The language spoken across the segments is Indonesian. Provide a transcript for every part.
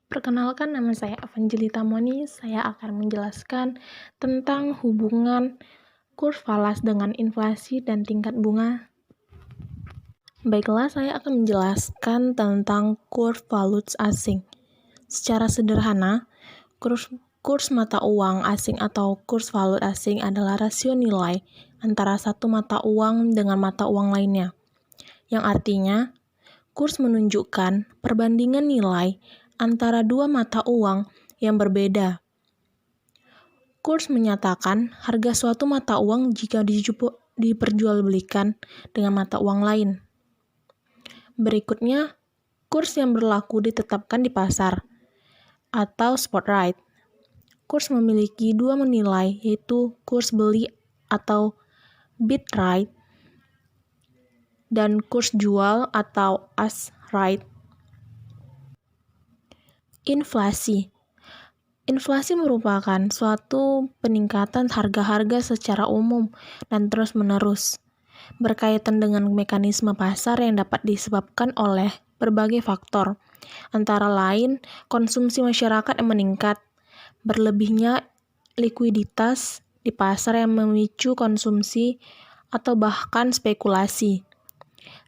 Perkenalkan, nama saya Evangelita Moni. Saya akan menjelaskan tentang hubungan kurs falas dengan inflasi dan tingkat bunga. Baiklah, saya akan menjelaskan tentang kurs valuta asing. Secara sederhana, kurs mata uang asing atau kurs valuta asing adalah rasio nilai antara satu mata uang dengan mata uang lainnya, yang artinya kurs menunjukkan perbandingan nilai antara dua mata uang yang berbeda. Kurs menyatakan harga suatu mata uang jika diperjualbelikan dengan mata uang lain. Berikutnya, kurs yang berlaku ditetapkan di pasar atau spot rate. Kurs memiliki dua nilai, yaitu kurs beli atau bid rate dan kurs jual atau ask rate. Inflasi merupakan suatu peningkatan harga-harga secara umum dan terus-menerus, berkaitan dengan mekanisme pasar yang dapat disebabkan oleh berbagai faktor, antara lain konsumsi masyarakat yang meningkat, berlebihnya likuiditas di pasar yang memicu konsumsi atau bahkan spekulasi,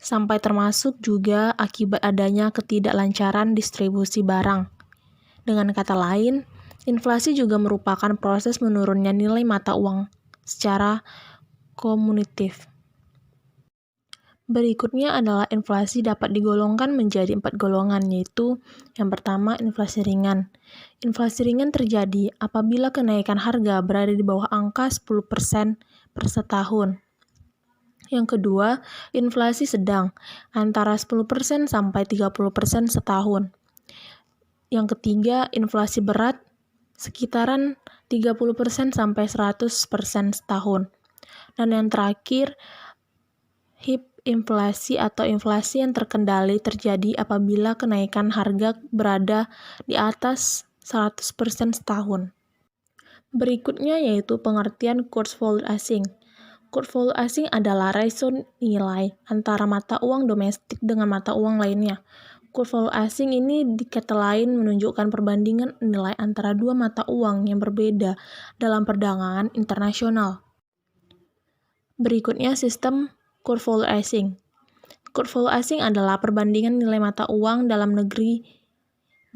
sampai termasuk juga akibat adanya ketidaklancaran distribusi barang. Dengan kata lain, inflasi juga merupakan proses menurunnya nilai mata uang secara kumulatif. Berikutnya adalah inflasi dapat digolongkan menjadi 4 golongan, yaitu yang pertama, inflasi ringan. Inflasi ringan terjadi apabila kenaikan harga berada di bawah angka 10% per setahun. Yang kedua, inflasi sedang, antara 10% sampai 30% setahun. Yang ketiga, inflasi berat, sekitaran 30% sampai 100% setahun. Dan yang terakhir, hiperinflasi atau inflasi yang terkendali terjadi apabila kenaikan harga berada di atas 100% setahun. Berikutnya yaitu pengertian kurs valuta asing. Kurs valuta asing adalah rasio nilai antara mata uang domestik dengan mata uang lainnya. Kurs valuta asing ini di kata lain menunjukkan perbandingan nilai antara dua mata uang yang berbeda dalam perdagangan internasional. Berikutnya sistem kurs valuta asing. Kurs valuta asing adalah perbandingan nilai mata uang dalam negeri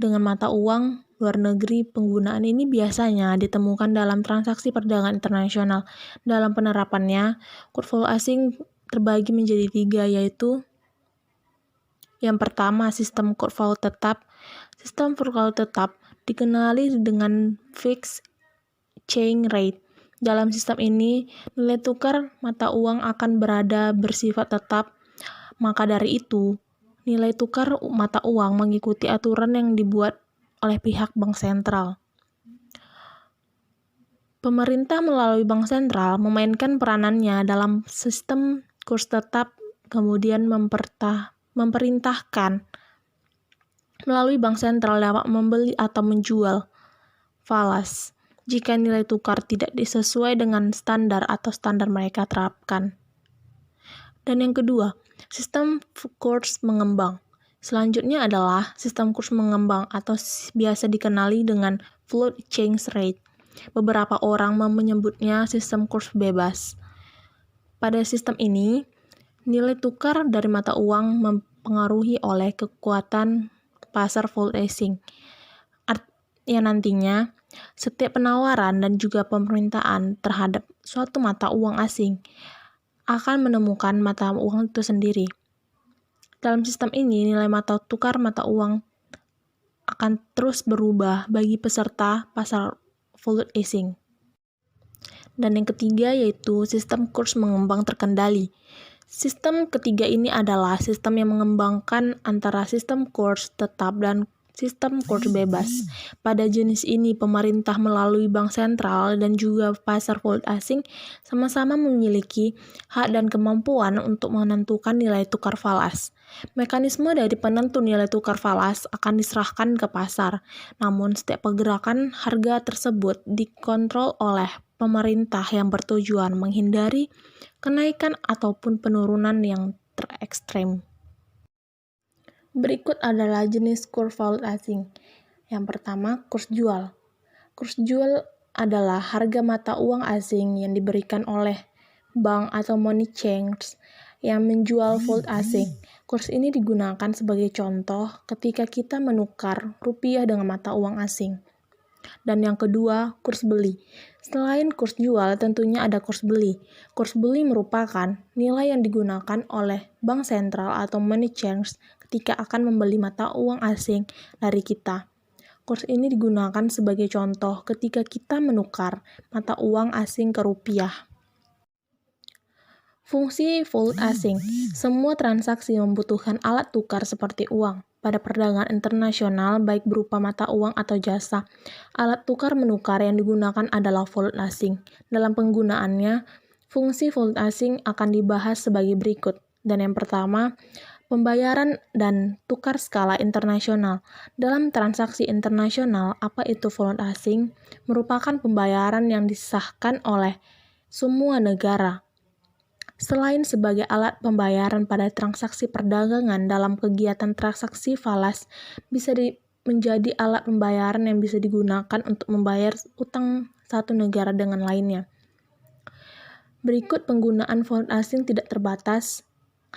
dengan mata uang luar negeri. Penggunaan ini biasanya ditemukan dalam transaksi perdagangan internasional. Dalam penerapannya, kurs valuta asing terbagi menjadi 3, yaitu yang pertama, sistem kurs valuta tetap. Sistem kurs valuta tetap dikenali dengan fixed exchange rate. Dalam sistem ini, nilai tukar mata uang akan berada bersifat tetap. Maka dari itu, nilai tukar mata uang mengikuti aturan yang dibuat oleh pihak bank sentral. Pemerintah melalui bank sentral memainkan peranannya dalam sistem kurs tetap, kemudian memerintahkan melalui bank sentral dapat membeli atau menjual falas jika nilai tukar tidak sesuai dengan standar atau standar mereka terapkan. Dan yang kedua, sistem kurs mengembang. Selanjutnya adalah sistem kurs mengembang atau biasa dikenali dengan float exchange rate. Beberapa orang menyebutnya sistem kurs bebas. Pada sistem ini, nilai tukar dari mata uang mempengaruhi oleh kekuatan pasar valuta asing. Yang nantinya, setiap penawaran dan juga permintaan terhadap suatu mata uang asing akan menemukan mata uang itu sendiri. Dalam sistem ini, nilai mata tukar mata uang akan terus berubah bagi peserta pasar valuta asing. Dan yang ketiga yaitu sistem kurs mengembang terkendali. Sistem ketiga ini adalah sistem yang mengembangkan antara sistem kurs tetap dan sistem kurs bebas. Pada jenis ini, pemerintah melalui bank sentral dan juga pasar valuta asing sama-sama memiliki hak dan kemampuan untuk menentukan nilai tukar falas. Mekanisme dari penentu nilai tukar falas akan diserahkan ke pasar, namun setiap pergerakan harga tersebut dikontrol oleh pemerintah yang bertujuan menghindari kenaikan ataupun penurunan yang terekstrem. Berikut adalah jenis kurs valuta asing. Yang pertama, kurs jual. Kurs jual adalah harga mata uang asing yang diberikan oleh bank atau money chains yang menjual valuta asing. Kurs ini digunakan sebagai contoh ketika kita menukar rupiah dengan mata uang asing. Dan yang kedua, kurs beli. Selain kurs jual, tentunya ada kurs beli. Kurs beli merupakan nilai yang digunakan oleh bank sentral atau money chains ketika akan membeli mata uang asing dari kita. Kurs ini digunakan sebagai contoh ketika kita menukar mata uang asing ke rupiah. Fungsi valuta asing. Semua transaksi membutuhkan alat tukar seperti uang. Pada perdagangan internasional, baik berupa mata uang atau jasa, alat tukar menukar yang digunakan adalah valuta asing. Dalam penggunaannya, fungsi valuta asing akan dibahas sebagai berikut. Dan yang pertama, pembayaran dan tukar skala internasional. Dalam transaksi internasional, apa itu valuta asing? Merupakan pembayaran yang disahkan oleh semua negara. Selain sebagai alat pembayaran pada transaksi perdagangan dalam kegiatan transaksi falas, bisa menjadi alat pembayaran yang bisa digunakan untuk membayar utang satu negara dengan lainnya. Berikut penggunaan valuta asing tidak terbatas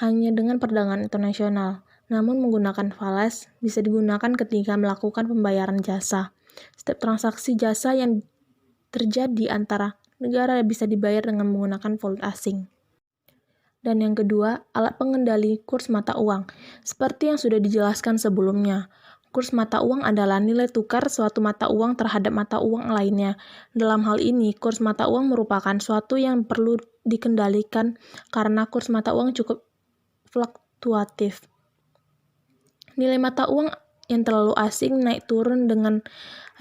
hanya dengan perdagangan internasional, namun menggunakan falas bisa digunakan ketika melakukan pembayaran jasa. Setiap transaksi jasa yang terjadi antara negara bisa dibayar dengan menggunakan valuta asing. Dan yang kedua, alat pengendali kurs mata uang. Seperti yang sudah dijelaskan sebelumnya, kurs mata uang adalah nilai tukar suatu mata uang terhadap mata uang lainnya. Dalam hal ini, kurs mata uang merupakan suatu yang perlu dikendalikan karena kurs mata uang cukup fluktuatif. Nilai mata uang yang terlalu asing naik turun dengan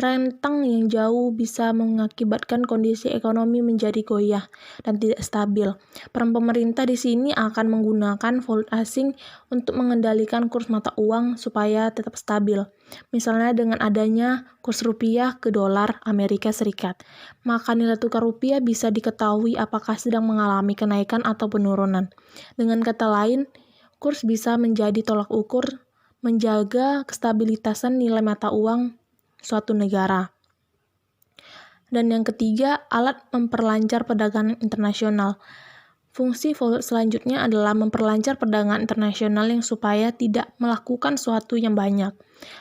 rentang yang jauh bisa mengakibatkan kondisi ekonomi menjadi goyah dan tidak stabil. Peran pemerintah di sini akan menggunakan valuta asing untuk mengendalikan kurs mata uang supaya tetap stabil. Misalnya dengan adanya kurs rupiah ke dolar Amerika Serikat, maka nilai tukar rupiah bisa diketahui apakah sedang mengalami kenaikan atau penurunan. Dengan kata lain, kurs bisa menjadi tolak ukur menjaga kestabilitasan nilai mata uang suatu negara. Dan yang ketiga, alat memperlancar perdagangan internasional. Fungsi valuta selanjutnya adalah memperlancar perdagangan internasional yang supaya tidak melakukan suatu yang banyak.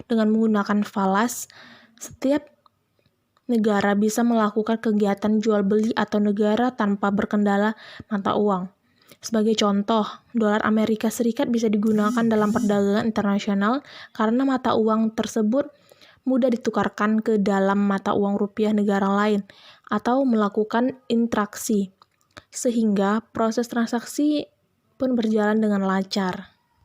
Dengan menggunakan falas, setiap negara bisa melakukan kegiatan jual beli atau negara tanpa berkendala mata uang. Sebagai contoh, dolar Amerika Serikat bisa digunakan dalam perdagangan internasional karena mata uang tersebut mudah ditukarkan ke dalam mata uang rupiah negara lain atau melakukan interaksi, sehingga proses transaksi pun berjalan dengan lancar.